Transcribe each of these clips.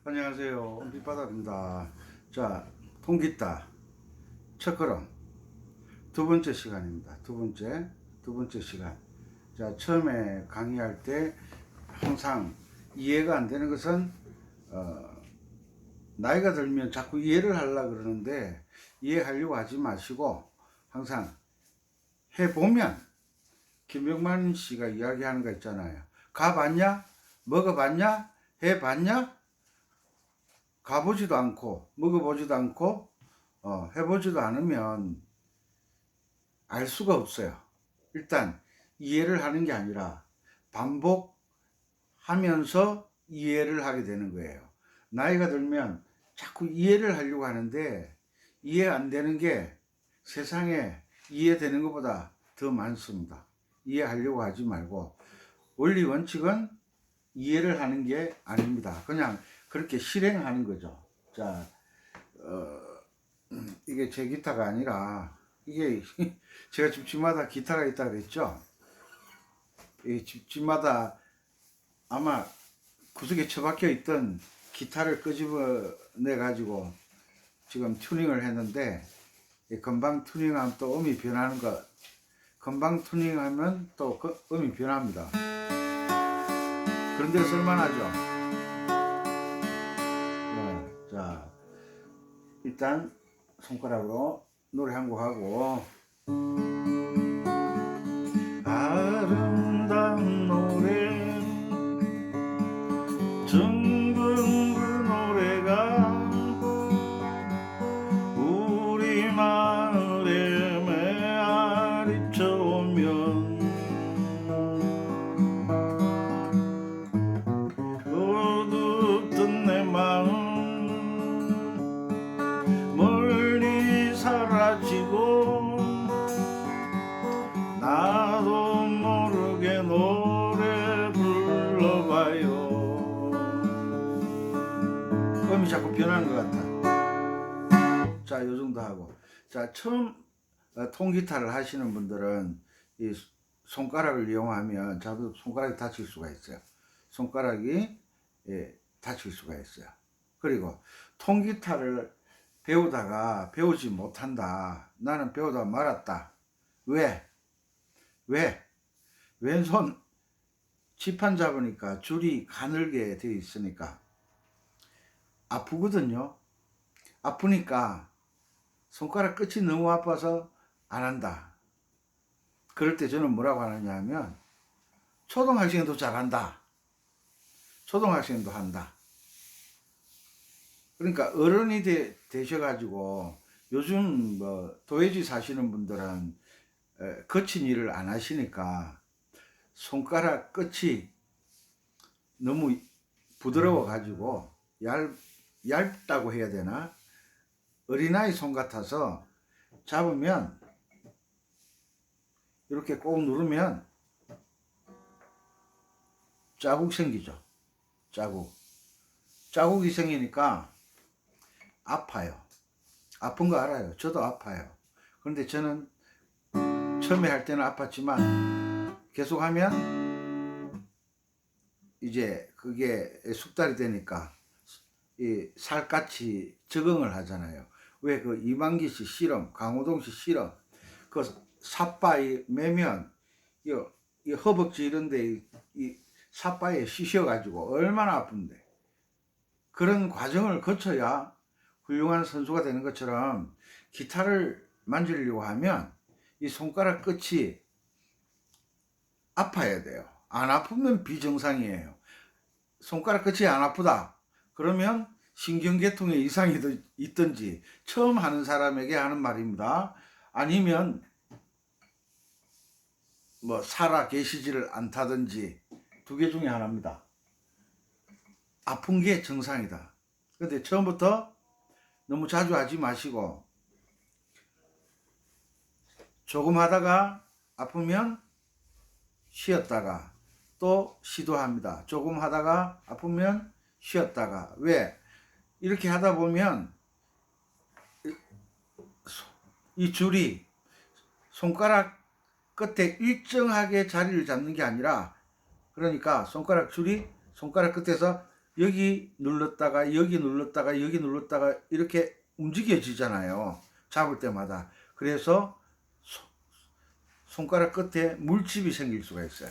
안녕하세요. 밑바닥입니다. 자, 통기타 첫 걸음 두 번째 시간입니다. 두 번째 시간. 자, 처음에 강의할 때 항상 이해가 안 되는 것은 나이가 들면 자꾸 이해를 하려고 그러는데 이해하려고 하지 마시고 항상 해보면 김병만 씨가 이야기하는 거 있잖아요. 가봤냐? 먹어봤냐? 해봤냐? 가보지도 않고 먹어보지도 않고 해보지도 않으면 알 수가 없어요. 일단 이해를 하는 게 아니라 반복하면서 이해를 하게 되는 거예요. 나이가 들면 자꾸 이해를 하려고 하는데 이해 안 되는 게 세상에 이해되는 것보다 더 많습니다. 이해하려고 하지 말고 원리 원칙은 이해를 하는 게 아닙니다. 그냥 그렇게 실행하는 거죠. 자, 이게 제 기타가 아니라 이게 제가 집집마다 기타가 있다 그랬죠. 이 집집마다 아마 구석에 처박혀 있던 기타를 끄집어내 가지고 지금 튜닝을 했는데 건방 튜닝하면 또 음이 변하는 거. 건방 튜닝하면 또 음이 변합니다. 그런데 쓸만하죠. 자, 일단 손가락으로 노래 한 곡 하고 아름다운 노래 정든 그 노래가 우리 마을에 메아리쳐 오면 어둡던 내 마음 멀리 사라지고 나도 모르게 노래 불러봐요. 음이 자꾸 변하는 것 같아. 자, 요 정도 하고. 자, 처음 통기타를 하시는 분들은 이 손가락을 이용하면 자꾸 손가락이 다칠 수가 있어요. 손가락이 다칠 수가 있어요. 그리고 통기타를 배우다가 배우지 못한다. 나는 배우다 말았다. 왜? 왼손 지판 잡으니까 줄이 가늘게 되어 있으니까 아프거든요. 아프니까 손가락 끝이 너무 아파서 안 한다. 그럴 때 저는 뭐라고 하느냐 하면 초등학생도 잘한다. 초등학생도 한다. 그러니까 어른이 되셔가지고 요즘 뭐 도예지 사시는 분들은 거친 일을 안 하시니까 손가락 끝이 너무 부드러워 가지고 얇다고 해야 되나? 어린아이 손 같아서 잡으면 이렇게 꼭 누르면 자국 생기죠. 자국이 생기니까 아파요. 아픈 거 알아요. 저도 아파요. 그런데 저는 처음에 할 때는 아팠지만 계속 하면 이제 그게 숙달이 되니까 이 살같이 적응을 하잖아요. 왜 그 이만기 씨 실험, 강호동 씨 실험, 그 삿바에 매면 이 허벅지 이런데 이 삿바에 쑤셔가지고 얼마나 아픈데. 그런 과정을 거쳐야 훌륭한 선수가 되는 것처럼 기타를 만지려고 하면 이 손가락 끝이 아파야 돼요. 안 아프면 비정상이에요. 손가락 끝이 안 아프다. 그러면 신경계통에 이상이 있든지 처음 하는 사람에게 하는 말입니다. 아니면 뭐 살아 계시지를 않다든지 두 개 중에 하나입니다. 아픈 게 정상이다. 근데 처음부터 너무 자주 하지 마시고 조금 하다가 아프면 쉬었다가 또 시도합니다. 조금 하다가 아프면 쉬었다가. 왜? 이렇게 하다 보면 이 줄이 손가락 끝에 일정하게 자리를 잡는 게 아니라, 그러니까 손가락 줄이 손가락 끝에서 여기 눌렀다가 여기 눌렀다가 여기 눌렀다가 이렇게 움직여지잖아요. 잡을 때마다. 그래서 손가락 끝에 물집이 생길 수가 있어요.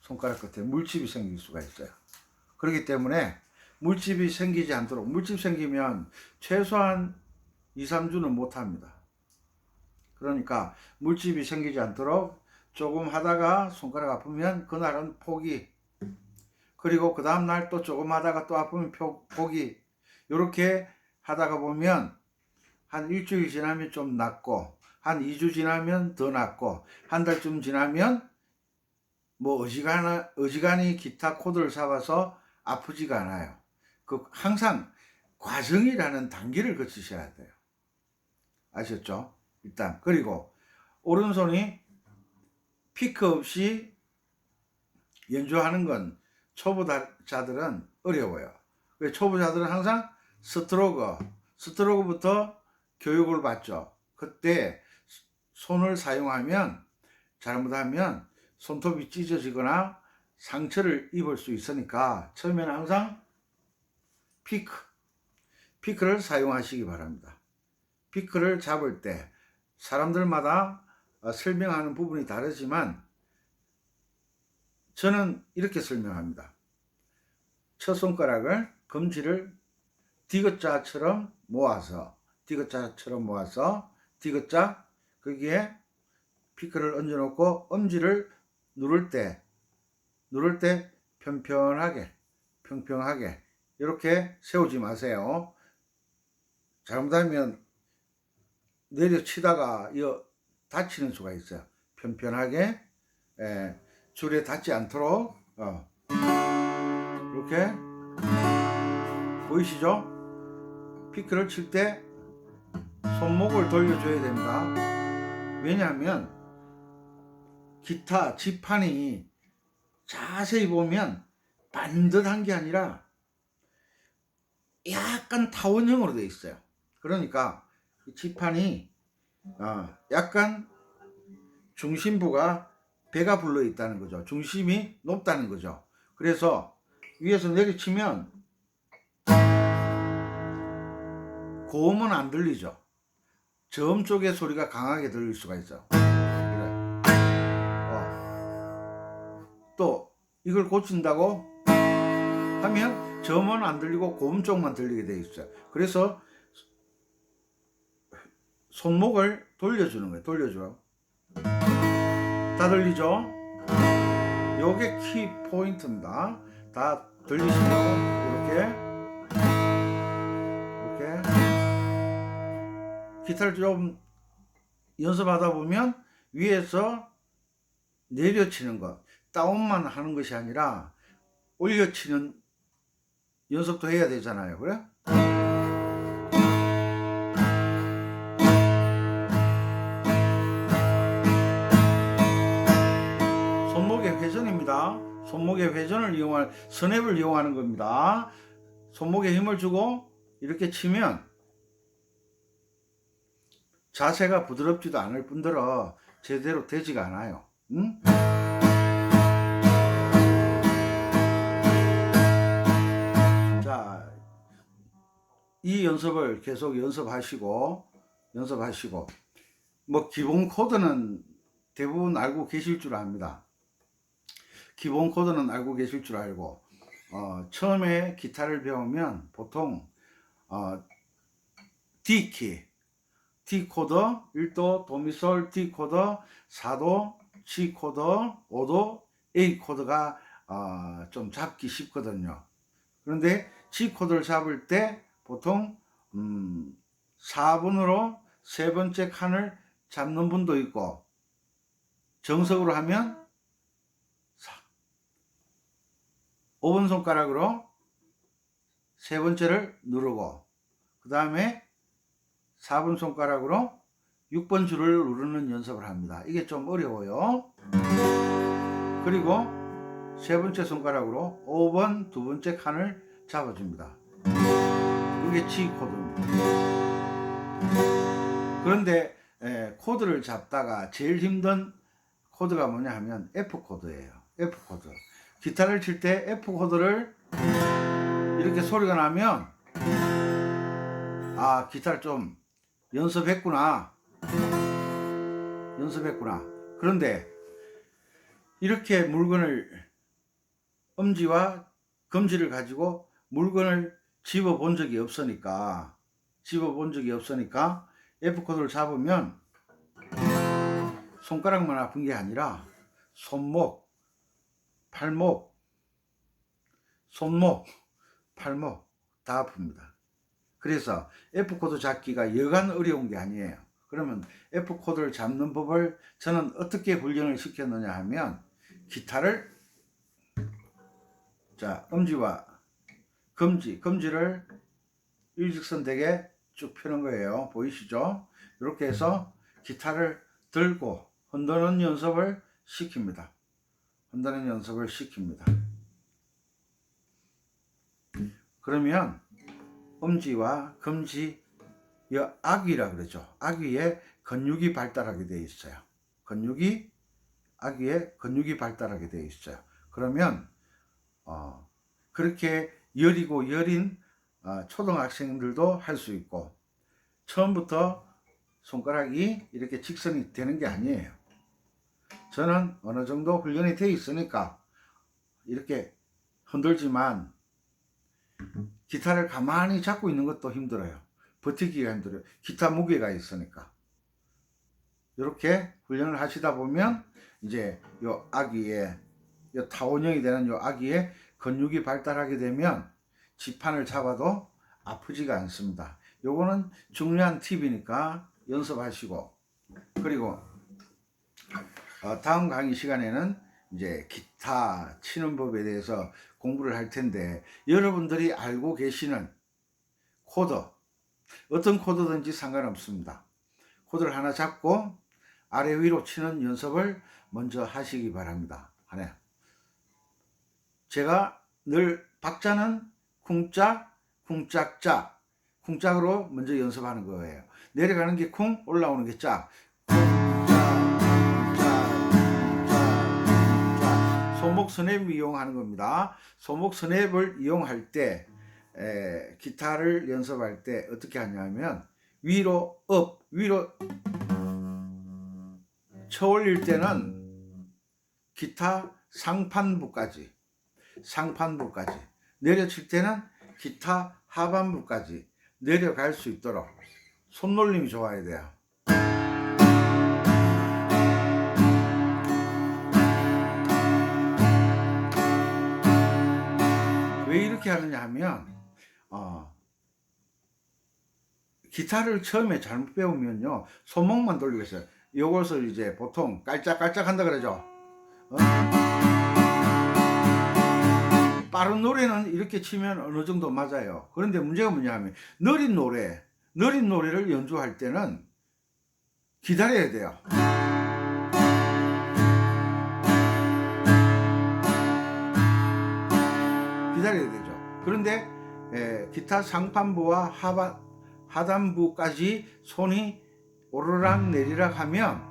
손가락 끝에 물집이 생길 수가 있어요. 그렇기 때문에 물집이 생기지 않도록, 물집 생기면 최소한 2, 3주는 못 합니다. 그러니까 물집이 생기지 않도록 조금 하다가 손가락 아프면 그날은 포기, 그리고 그 다음날 또 조금 하다가 또 아프면 포기, 이렇게 하다가 보면 한 일주일 지나면 좀 낫고, 한 2주 지나면 더 낫고, 한 달쯤 지나면 뭐 어지간히 기타 코드를 잡아서 아프지가 않아요. 그 항상 과정이라는 단계를 거치셔야 돼요. 아셨죠? 일단. 그리고 오른손이 피크 없이 연주하는 건 초보자들은 어려워요. 초보자들은 항상 스트로크부터 교육을 받죠. 그때 손을 사용하면, 잘못하면 손톱이 찢어지거나 상처를 입을 수 있으니까 처음에는 항상 피크를 사용하시기 바랍니다. 피크를 잡을 때 사람들마다 설명하는 부분이 다르지만 저는 이렇게 설명합니다. 첫 손가락을, 검지를 디귿자처럼 모아서 디귿자, 거기에 피크를 얹어놓고 엄지를 누를 때 평평하게 이렇게 세우지 마세요. 잘못하면 내려치다가 다치는 수가 있어요. 편편하게, 줄에 닿지 않도록 이렇게. 보이시죠? 피크를 칠 때 손목을 돌려줘야 됩니다. 왜냐하면 기타 지판이 자세히 보면 반듯한 게 아니라 약간 타원형으로 되어 있어요. 그러니까 지판이 약간 중심부가 배가 불러 있다는 거죠. 중심이 높다는 거죠. 그래서 위에서 내리치면 고음은 안 들리죠. 저음 쪽의 소리가 강하게 들릴 수가 있어요. 또 이걸 고친다고 하면 저음은 안 들리고 고음 쪽만 들리게 되어 있어요. 그래서 손목을 돌려주는 거예요. 돌려줘요. 다 들리죠? 요게 키 포인트입니다. 다 들리시냐고? 이렇게 기타를 좀 연습하다 보면 위에서 내려치는 것, 다운만 하는 것이 아니라 올려치는 연습도 해야 되잖아요. 그래? 손목의 회전입니다. 손목의 회전을 이용한, 스냅을 이용하는 겁니다. 손목에 힘을 주고 이렇게 치면 자세가 부드럽지도 않을 뿐더러 제대로 되지가 않아요. 응? 자, 이 연습을 계속 연습하시고 뭐 기본 코드는 대부분 알고 계실 줄 압니다. 기본 코드는 알고 계실 줄 알고, 처음에 기타를 배우면 보통 D키, D 코드, 1도, 도미솔, D 코드, 4도, C 코드, 5도, A 코드가 좀 잡기 쉽거든요. 그런데 G 코드를 잡을 때 보통 4분으로 세 번째 칸을 잡는 분도 있고, 정석으로 하면 5번 손가락으로 세 번째를 누르고, 그 다음에 4번 손가락으로 6번 줄을 누르는 연습을 합니다. 이게 좀 어려워요. 그리고 세 번째 손가락으로 5번 두 번째 칸을 잡아줍니다. 이게 G 코드입니다. 그런데 코드를 잡다가 제일 힘든 코드가 뭐냐 하면 F 코드예요. F 코드. 기타를 칠 때 F 코드를 이렇게 소리가 나면 아, 기타를 좀 연습했구나. 그런데 이렇게 물건을 엄지와 검지를 가지고 물건을 집어 본 적이 없으니까 F코드를 잡으면 손가락만 아픈 게 아니라 손목, 팔목 다 아픕니다. 그래서 F코드 잡기가 여간 어려운 게 아니에요. 그러면 F코드를 잡는 법을 저는 어떻게 훈련을 시켰느냐 하면 기타를 자, 엄지와 검지를 일직선되게 쭉 펴는 거예요. 보이시죠? 이렇게 해서 기타를 들고 흔드는 연습을 시킵니다. 그러면 엄지와 검지, 악위라 그러죠. 악위에 근육이 발달하게 되어 있어요. 악위에 근육이 발달하게 되어 있어요. 그러면 그렇게 여린 초등학생들도 할 수 있고, 처음부터 손가락이 이렇게 직선이 되는 게 아니에요. 저는 어느 정도 훈련이 되어 있으니까 이렇게 흔들지만 기타를 가만히 잡고 있는 것도 힘들어요. 버티기가 힘들어요. 기타 무게가 있으니까. 이렇게 훈련을 하시다 보면 이제 요 악위에, 요 타원형이 되는 요 악위에 근육이 발달하게 되면 지판을 잡아도 아프지가 않습니다. 요거는 중요한 팁이니까 연습하시고, 그리고 다음 강의 시간에는 이제 기타 치는 법에 대해서 공부를 할 텐데, 여러분들이 알고 계시는 코드, 어떤 코드든지 상관없습니다. 코드를 하나 잡고 아래 위로 치는 연습을 먼저 하시기 바랍니다. 제가 늘 박자는 쿵짝, 쿵짝짝, 쿵짝으로 먼저 연습하는 거예요. 내려가는 게 쿵, 올라오는 게 짝. 손목 스냅 이용하는 겁니다. 손목 스냅을 이용할 때 기타를 연습할 때 어떻게 하냐면 위로 쳐 올릴 때는 기타 상판부까지 내려칠 때는 기타 하반부까지 내려갈 수 있도록 손놀림이 좋아야 돼요. 왜 이렇게 하느냐 하면 기타를 처음에 잘못 배우면요, 손목만 돌리고 있어요. 요것을 이제 보통 깔짝깔짝 한다 그러죠. 빠른 노래는 이렇게 치면 어느 정도 맞아요. 그런데 문제가 뭐냐 하면 느린 노래를 연주할 때는 기다려야 돼요. 기다려야 되죠. 그런데 기타 상판부와 하단부까지 손이 오르락 내리락 하면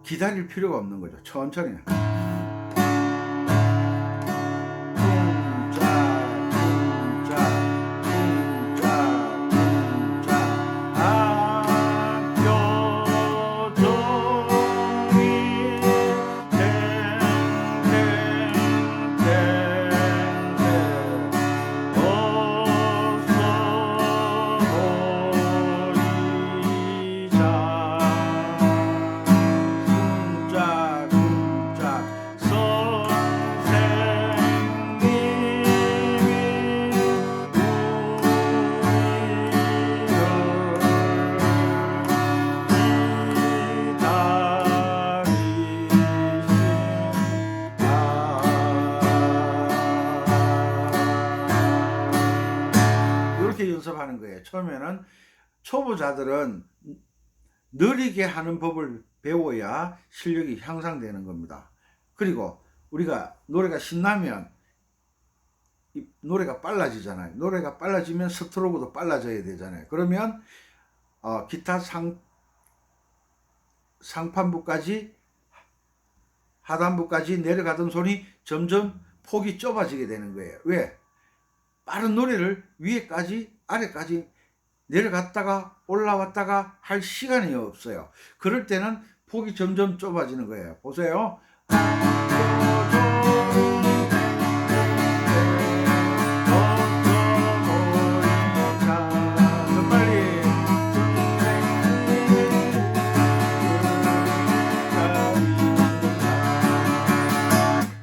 기다릴 필요가 없는 거죠. 천천히. 연습하는 거예요. 처음에는 초보자들은 느리게 하는 법을 배워야 실력이 향상되는 겁니다. 그리고 우리가 노래가 신나면 노래가 빨라지잖아요. 노래가 빨라지면 스트로크도 빨라져야 되잖아요. 그러면 기타 상판부까지 하단부까지 내려가던 손이 점점 폭이 좁아지게 되는 거예요. 왜? 빠른 노래를 위에까지 아래까지 내려갔다가 올라왔다가 할 시간이 없어요. 그럴 때는 폭이 점점 좁아지는 거예요. 보세요.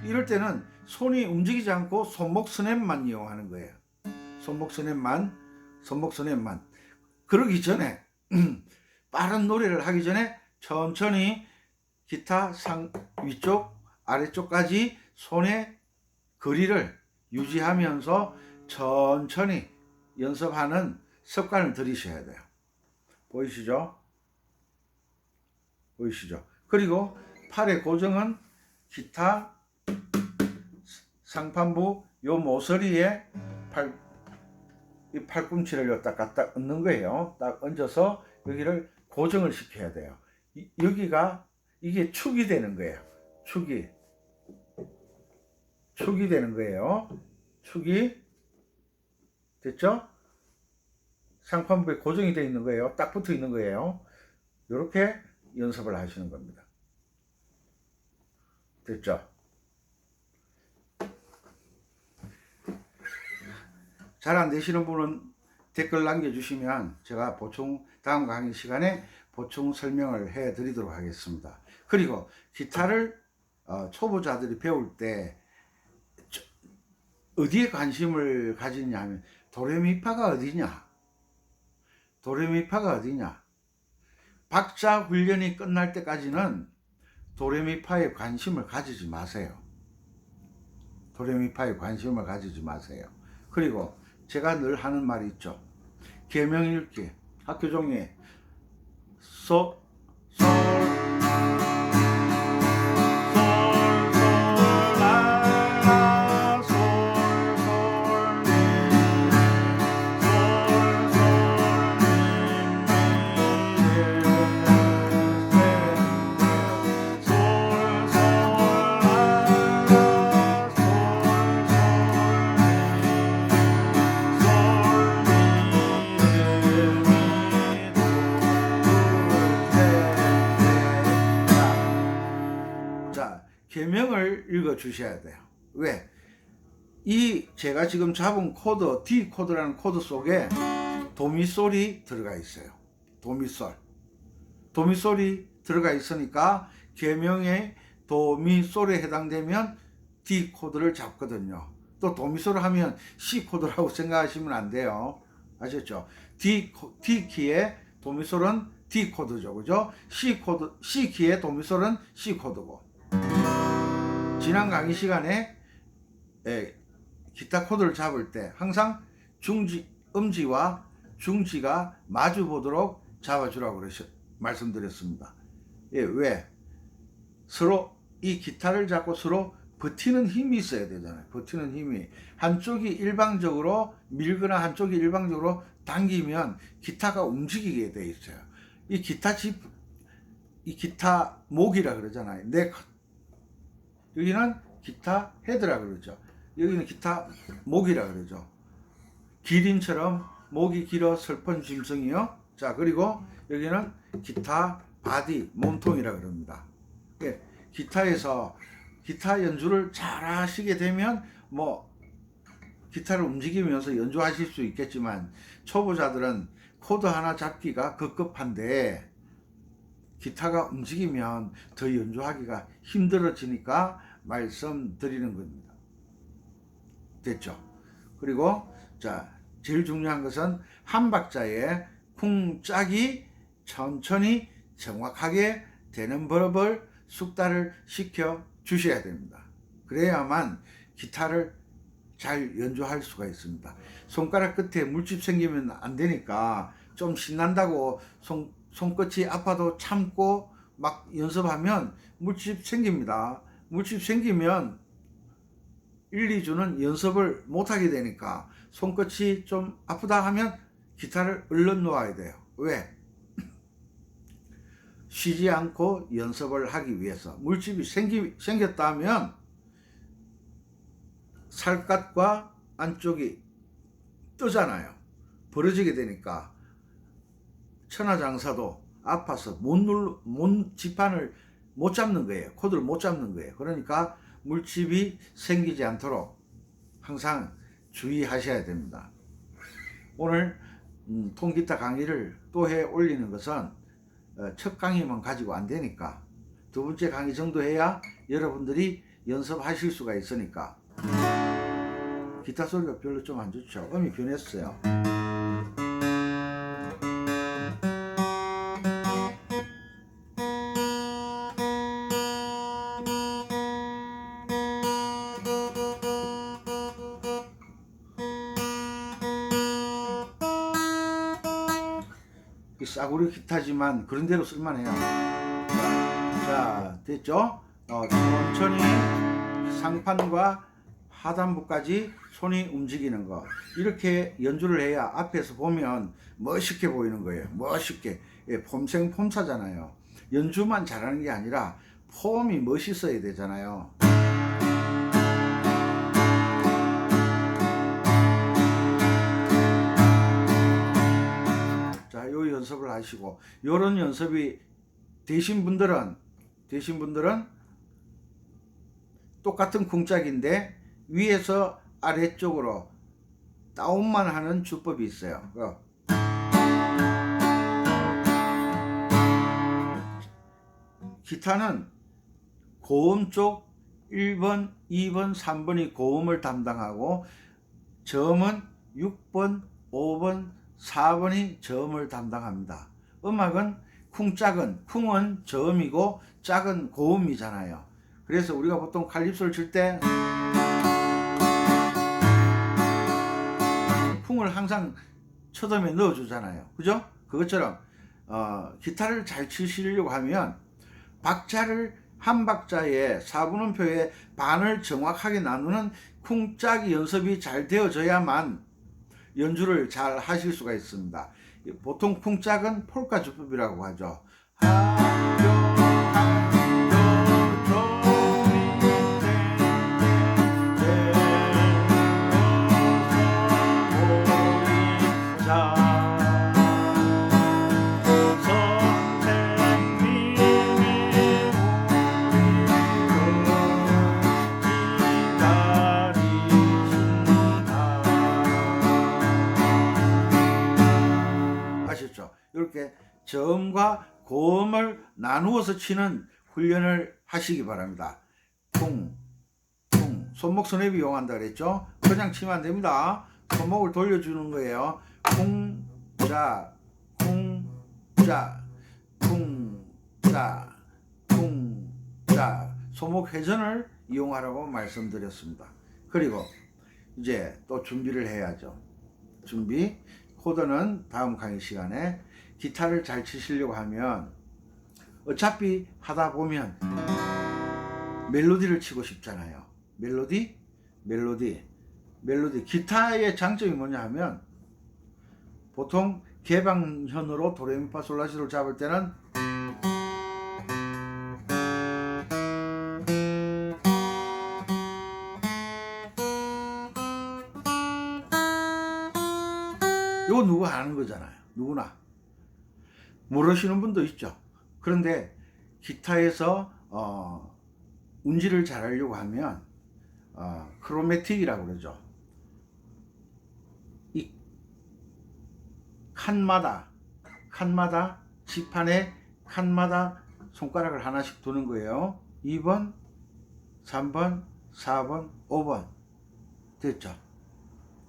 이럴 때는 손이 움직이지 않고 손목 스냅만 이용하는 거예요. 손목 스냅만. 그러기 전에 빠른 노래를 하기 전에 천천히 기타 위쪽 아래쪽까지 손의 거리를 유지하면서 천천히 연습하는 습관을 들이셔야 돼요. 보이시죠? 그리고 팔의 고정은 기타 상판부 요 모서리에 이 팔꿈치를 갖다 얹는 거예요. 딱 얹어서 여기를 고정을 시켜야 돼요. 여기가 이게 축이 되는 거예요. 축이 되는 거예요. 축이 됐죠? 상판부에 고정이 되어 있는 거예요. 딱 붙어 있는 거예요. 이렇게 연습을 하시는 겁니다. 됐죠? 잘 안 되시는 분은 댓글 남겨주시면 제가 다음 강의 시간에 보충 설명을 해 드리도록 하겠습니다. 그리고 기타를 초보자들이 배울 때 어디에 관심을 가지냐 하면 도레미파가 어디냐, 박자 훈련이 끝날 때까지는 도레미파에 관심을 가지지 마세요. 그리고 제가 늘 하는 말이 있죠. 계명 읽기 학교 종이에 소, 솔, 라, 솔, 미, 계명을 읽어 주셔야 돼요. 왜? 제가 지금 잡은 코드, D 코드라는 코드 속에 도미솔이 들어가 있어요. 도미솔이 들어가 있으니까 계명의 도미솔에 해당되면 D 코드를 잡거든요. 또 도미솔을 하면 C 코드라고 생각하시면 안 돼요. 아셨죠? D 키의 도미솔은 D 코드죠. 그죠? C 키의 도미솔은 C 코드고. 지난 강의 시간에 기타 코드를 잡을 때 항상 음지와 중지가 마주 보도록 잡아주라고 말씀드렸습니다. 왜? 서로 이 기타를 잡고 서로 버티는 힘이 있어야 되잖아요. 버티는 힘이 한쪽이 일방적으로 밀거나 한쪽이 일방적으로 당기면 기타가 움직이게 돼 있어요. 이 기타 목이라 그러잖아요. 여기는 기타 헤드라 그러죠. 여기는 기타 목이라 그러죠. 기린처럼 목이 길어 슬픈 짐승이요. 자, 그리고 여기는 기타 바디 몸통이라 그럽니다. 기타에서 기타 연주를 잘 하시게 되면 기타를 움직이면서 연주하실 수 있겠지만 초보자들은 코드 하나 잡기가 급급한데 기타가 움직이면 더 연주하기가 힘들어지니까 말씀드리는 겁니다. 됐죠? 그리고 제일 중요한 것은 한 박자에 쿵짝이 천천히 정확하게 되는 법을 숙달을 시켜 주셔야 됩니다. 그래야만 기타를 잘 연주할 수가 있습니다. 손가락 끝에 물집 생기면 안 되니까 좀 신난다고 손끝이 아파도 참고 막 연습하면 물집 생깁니다. 물집 생기면 1, 2주는 연습을 못하게 되니까 손끝이 좀 아프다 하면 기타를 얼른 놓아야 돼요. 왜? 쉬지 않고 연습을 하기 위해서. 물집이 생겼다면 살갗과 안쪽이 뜨잖아요. 벌어지게 되니까 천하장사도 아파서 지판을 못 잡는 거예요. 코드를 못 잡는 거예요. 그러니까 물집이 생기지 않도록 항상 주의하셔야 됩니다. 오늘 통기타 강의를 또 해 올리는 것은 첫 강의만 가지고 안 되니까 두 번째 강의 정도 해야 여러분들이 연습하실 수가 있으니까. 기타 소리가 별로 좀 안 좋죠. 음이 변했어요. 싸구려 기타지만 그런 대로 쓸만해요. 자, 됐죠? 천천히 상판과 하단부까지 손이 움직이는 거, 이렇게 연주를 해야 앞에서 보면 멋있게 보이는 거예요. 멋있게. 예, 폼생 폼사잖아요. 연주만 잘하는 게 아니라 폼이 멋있어야 되잖아요. 자, 요 연습을 하시고, 요런 연습이 되신 분들은 똑같은 쿵짝인데 위에서 아래쪽으로 다운만 하는 주법이 있어요. 기타는 고음 쪽 1번, 2번, 3번이 고음을 담당하고 저음은 6번, 5번, 4번이 저음을 담당합니다. 음악은 쿵은 저음이고 짝은 고음이잖아요. 그래서 우리가 보통 칼립소를 칠 때 쿵을 항상 첫음에 넣어주잖아요. 그죠? 그것처럼 기타를 잘 치시려고 하면 박자를 한 박자에 4분음표의 반을 정확하게 나누는 쿵짝이 연습이 잘 되어져야만 연주를 잘 하실 수가 있습니다. 보통 쿵짝은 폴카 주법이라고 하죠. 이렇게 저음과 고음을 나누어서 치는 훈련을 하시기 바랍니다. 쿵, 손목 스냅 이용한다 그랬죠? 그냥 치면 안 됩니다. 손목을 돌려주는 거예요. 쿵, 자, 쿵, 자, 쿵, 자, 쿵, 자. 손목 회전을 이용하라고 말씀드렸습니다. 그리고 이제 또 준비를 해야죠. 코드는 다음 강의 시간에. 기타를 잘 치시려고 하면 어차피 하다 보면 멜로디를 치고 싶잖아요. 멜로디. 기타의 장점이 뭐냐 하면 보통 개방현으로 도레미파솔라시도를 잡을 때는 이거 누가 아는 거잖아요. 누구나. 모르시는 분도 있죠. 그런데 기타에서 운지를 잘 하려고 하면 크로매틱이라고 그러죠. 이 칸마다 지판의 칸마다 손가락을 하나씩 두는 거예요. 2번, 3번, 4번, 5번. 됐죠?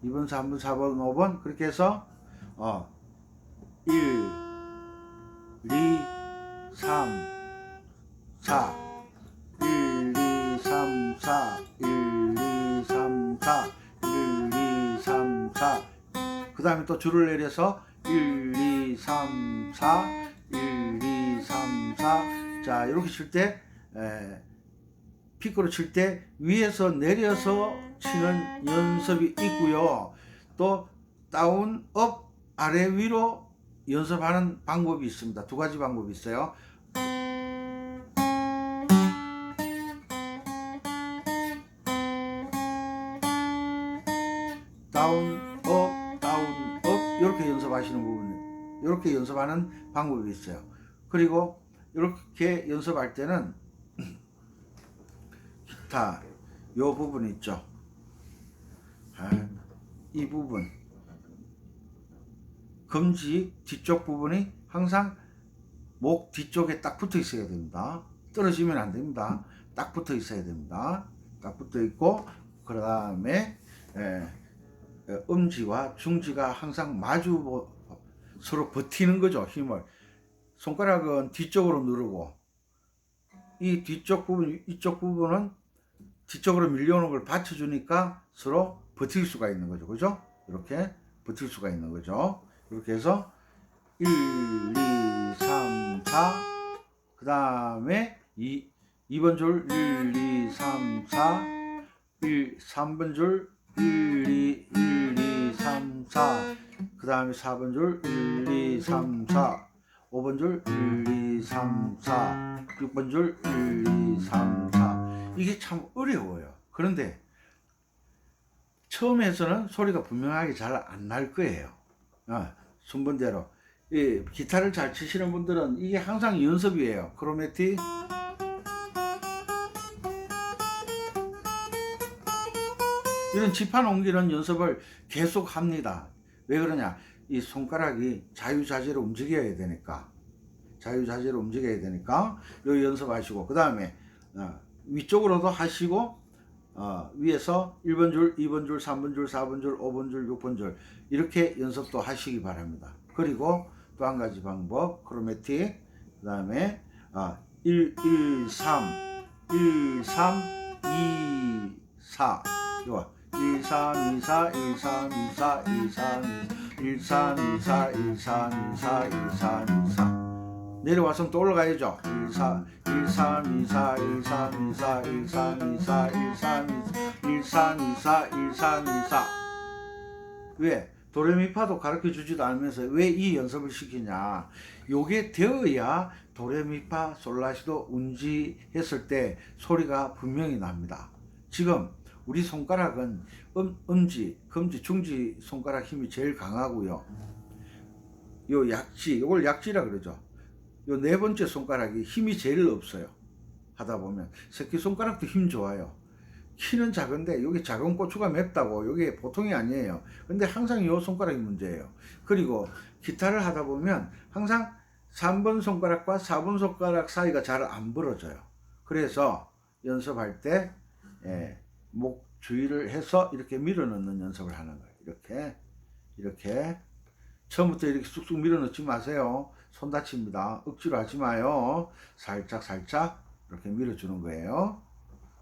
2번, 3번, 4번, 5번. 그렇게 해서 1, 2, 3, 4 1, 2, 3, 4 1, 2, 3, 4 1, 2, 3, 4 그 다음에 또 줄을 내려서 1, 2, 3, 4 1, 2, 3, 4 자, 이렇게 칠 때 피코로 칠 때 위에서 내려서 치는 연습이 있고요. 또 다운, 업, 아래, 위로 연습하는 방법이 있습니다. 두 가지 방법이 있어요. 다운, 업, 이렇게 연습하시는 부분이, 이렇게 연습하는 방법이 있어요. 그리고 이렇게 연습할 때는 기타 요 부분 있죠. 이 부분, 검지 뒤쪽 부분이 항상 목 뒤쪽에 딱 붙어 있어야 됩니다. 떨어지면 안 됩니다. 딱 붙어 있어야 됩니다. 딱 붙어 있고, 그 다음에 음지와 중지가 항상 마주 서로 버티는 거죠. 힘을. 손가락은 뒤쪽으로 누르고, 이 뒤쪽 부분, 이쪽 부분은 뒤쪽으로 밀려오는 걸 받쳐주니까 서로 버틸 수가 있는 거죠. 그죠? 이렇게 버틸 수가 있는 거죠. 이렇게 해서 1, 2, 3, 4, 그 다음에 2번 줄 1, 2, 3, 4, 3번 줄 1, 2, 1, 2, 3, 4, 그 다음에 4번 줄 1, 2, 3, 4, 5번 줄 1, 2, 3, 4, 6번 줄 1, 2, 3, 4. 이게 참 어려워요. 그런데 처음에서는 소리가 분명하게 잘 안 날 거예요. 순번대로. 이 기타를 잘 치시는 분들은 이게 항상 연습이에요. 크로매틱, 이런 지판 옮기는 연습을 계속 합니다. 왜 그러냐? 이 손가락이 자유자재로 움직여야 되니까. 자유자재로 움직여야 되니까 요 연습하시고, 그 다음에 위쪽으로도 하시고, 위에서 1번 줄, 2번 줄, 3번 줄, 4번 줄, 5번 줄, 6번 줄 이렇게 연습도 하시기 바랍니다. 그리고 또 한 가지 방법, 크로매틱, 그 다음에 1, 1, 3, 1, 3, 2, 4 이거 1, 3, 2, 4, 1, 3, 2, 4, 1, 3, 1, 3, 2, 4, 1, 3, 2, 4, 1, 3, 2, 4 내려와서 또 올라가야죠. 1, 4, 1, 3, 2, 4, 1, 3, 2, 4, 1, 3, 2, 4, 1, 3, 1, 3, 2, 4, 1, 3, 2, 4 왜? 도레미파도 가르쳐 주지도 않으면서 왜 이 연습을 시키냐? 요게 되어야 도레미파 솔라시도 운지 했을 때 소리가 분명히 납니다. 지금 우리 손가락은 음지, 검지, 중지 손가락 힘이 제일 강하고요. 요 약지, 요걸 약지라 그러죠. 요 네 번째 손가락이 힘이 제일 없어요. 하다 보면 새끼손가락도 힘 좋아요. 키는 작은데 여기 작은 고추가 맵다고 이게 보통이 아니에요. 근데 항상 요 손가락이 문제예요. 그리고 기타를 하다 보면 항상 3번 손가락과 4번 손가락 사이가 잘 안 벌어져요. 그래서 연습할 때 목 주의를 해서 이렇게 밀어 넣는 연습을 하는 거예요. 이렇게 처음부터 이렇게 쑥쑥 밀어 넣지 마세요. 손 다칩니다. 억지로 하지 마요. 살짝 이렇게 밀어주는 거예요.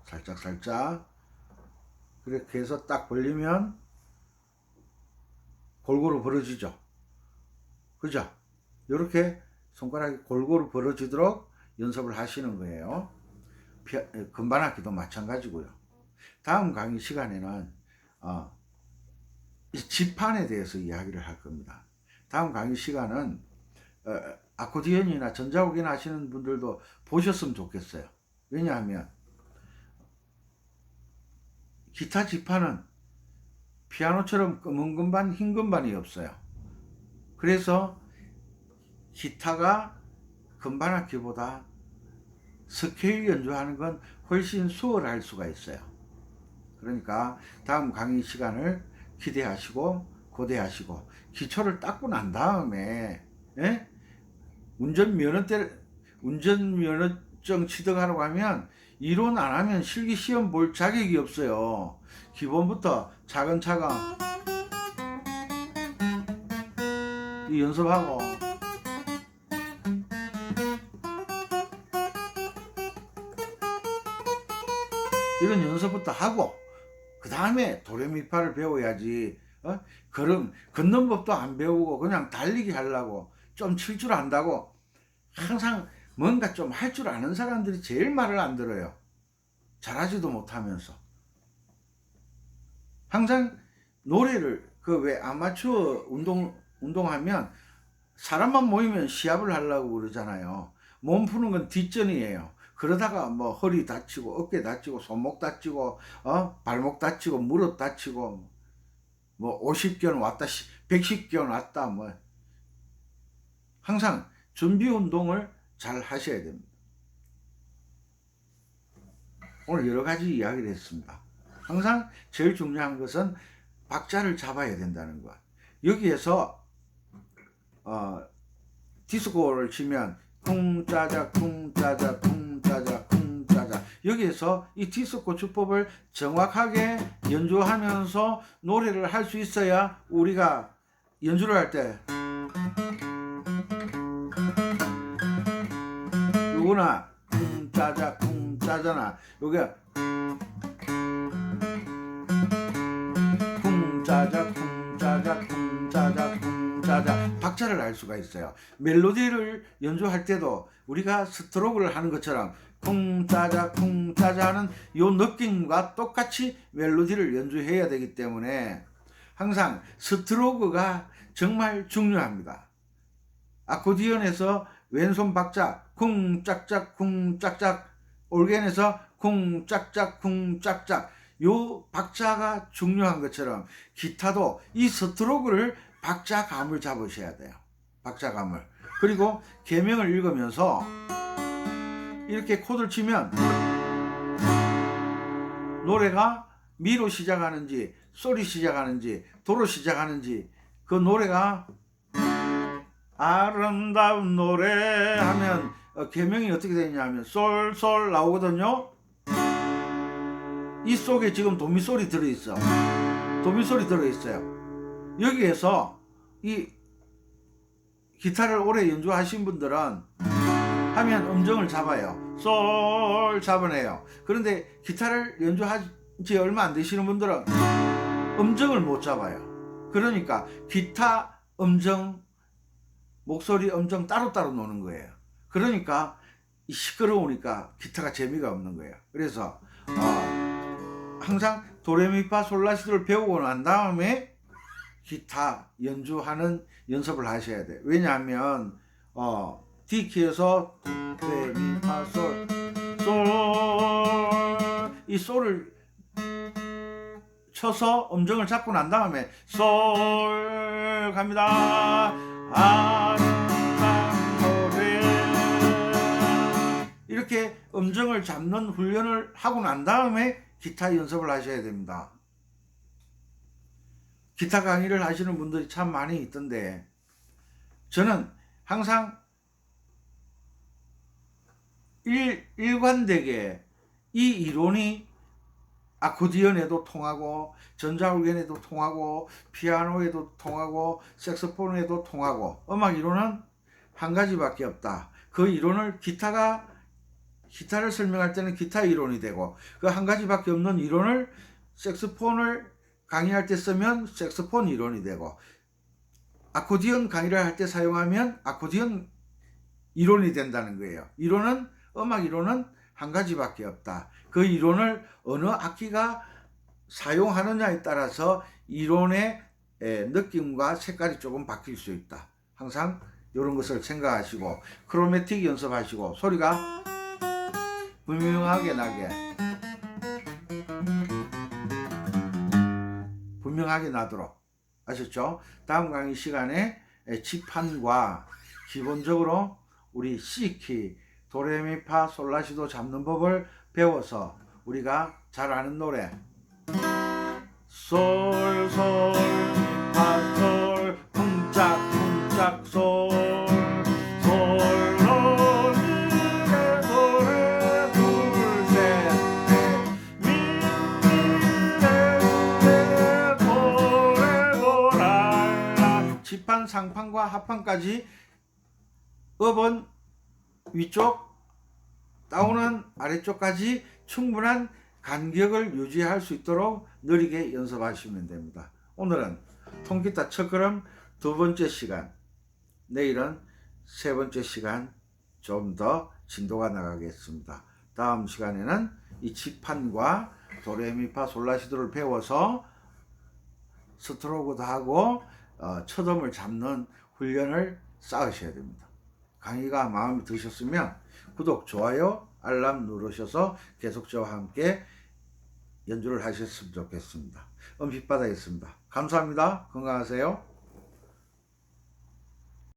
살짝 그렇게 해서 딱 벌리면 골고루 벌어지죠. 그죠? 이렇게 손가락이 골고루 벌어지도록 연습을 하시는 거예요. 금반악기도 마찬가지고요. 다음 강의 시간에는 이 지판에 대해서 이야기를 할 겁니다. 다음 강의 시간은 아코디언이나 전자곡이나 하시는 분들도 보셨으면 좋겠어요. 왜냐하면 기타 지판은 피아노처럼 검은 건반, 흰 건반이 없어요. 그래서 기타가 건반악기보다 스케일 연주하는 건 훨씬 수월할 수가 있어요. 그러니까 다음 강의 시간을 기대하시고 고대하시고 기초를 닦고 난 다음에 운전면허증 취득하려고 하면 이론 안 하면 실기 시험 볼 자격이 없어요. 기본부터 차근차근 이 연습하고 이런 연습부터 하고 그 다음에 도레미파를 배워야지. 걷는 법도 안 배우고 그냥 달리기 하려고 좀 칠 줄 안다고 항상 뭔가 좀 할 줄 아는 사람들이 제일 말을 안 들어요. 잘하지도 못하면서. 항상 노래를 왜 아마추어 운동하면 사람만 모이면 시합을 하려고 그러잖아요. 몸 푸는 건 뒷전이에요. 그러다가 뭐 허리 다치고 어깨 다치고 손목 다치고 발목 다치고 무릎 다치고 뭐 50견 왔다 110 끼워놨다 뭐 항상 준비 운동을 잘 하셔야 됩니다. 오늘 여러 가지 이야기를 했습니다. 항상 제일 중요한 것은 박자를 잡아야 된다는 것. 여기에서 디스코를 치면 쿵짜자 쿵짜자 쿵짜자 쿵짜자, 여기에서 이 디스코 주법을 정확하게 연주하면서 노래를 할 수 있어야 우리가 연주를 할 때 요거나 쿵짜자 쿵짜자나 요게 쿵짜자 쿵짜자 쿵짜자 쿵짜자 박자를 알 수가 있어요. 멜로디를 연주할 때도 우리가 스트로크를 하는 것처럼 쿵짜자 쿵짜자 하는 요 느낌과 똑같이 멜로디를 연주해야 되기 때문에 항상 스트로크가 정말 중요합니다. 아코디언에서 왼손 박자 쿵짝짝 쿵짝짝, 올겐에서 쿵짝짝 쿵짝짝, 요 박자가 중요한 것처럼 기타도 이 스트로크를 박자감을 잡으셔야 돼요. 박자감을. 그리고 계명을 읽으면서 이렇게 코드를 치면 노래가 미로 시작하는지 소리 시작하는지 도로 시작하는지 그 노래가 아름다운 노래 하면 계명이 어떻게 되냐 하면 솔솔 나오거든요. 이 속에 지금 도미솔이 들어있어. 도미솔이 들어있어요. 여기에서 이 기타를 오래 연주하신 분들은 하면 음정을 잡아요. 솔 잡아내요. 그런데 기타를 연주한 지 얼마 안 되시는 분들은 음정을 못 잡아요. 그러니까 기타 음정, 목소리 음정 따로따로 노는 거예요. 그러니까 시끄러우니까 기타가 재미가 없는 거예요. 그래서 항상 도레미파 솔라시도를 배우고 난 다음에 기타 연주하는 연습을 하셔야 돼요. 왜냐하면 D키에서 도레미파 솔, 이 솔을 쳐서 음정을 잡고 난 다음에 솔 갑니다. 노래 이렇게 음정을 잡는 훈련을 하고 난 다음에 기타 연습을 하셔야 됩니다. 기타 강의를 하시는 분들이 참 많이 있던데 저는 항상 일관되게 이 이론이 아코디언에도 통하고 전자올겐에도 통하고 피아노에도 통하고 색소폰에도 통하고 음악 이론은 한 가지밖에 없다. 그 이론을 기타를 설명할 때는 기타 이론이 되고 그 한 가지밖에 없는 이론을 색소폰을 강의할 때 쓰면 색소폰 이론이 되고 아코디언 강의를 할 때 사용하면 아코디언 이론이 된다는 거예요. 음악 이론은 한 가지밖에 없다. 그 이론을 어느 악기가 사용하느냐에 따라서 이론의 느낌과 색깔이 조금 바뀔 수 있다. 항상 이런 것을 생각하시고 크로매틱 연습하시고 소리가 분명하게 나도록 아셨죠? 다음 강의 시간에 지판과 기본적으로 우리 C키 도레미파 솔라시도 잡는 법을 배워서 우리가 잘 아는 노래 솔솔 미파솔 쿵짝쿵짝 솔 솔로미레 도레 둘셋 미레 도레 도랄라. 지판 상판과 하판까지 업은 위쪽, 다운은 아래쪽까지 충분한 간격을 유지할 수 있도록 느리게 연습하시면 됩니다. 오늘은 통기타 첫 걸음 두 번째 시간, 내일은 세 번째 시간 좀 더 진도가 나가겠습니다. 다음 시간에는 이 지판과 도레미파 솔라시도를 배워서 스트로크도 하고 첫음을 잡는 훈련을 쌓으셔야 됩니다. 강의가 마음에 드셨으면 구독, 좋아요, 알람 누르셔서 계속 저와 함께 연주를 하셨으면 좋겠습니다. 빛바다였습니다. 감사합니다. 건강하세요.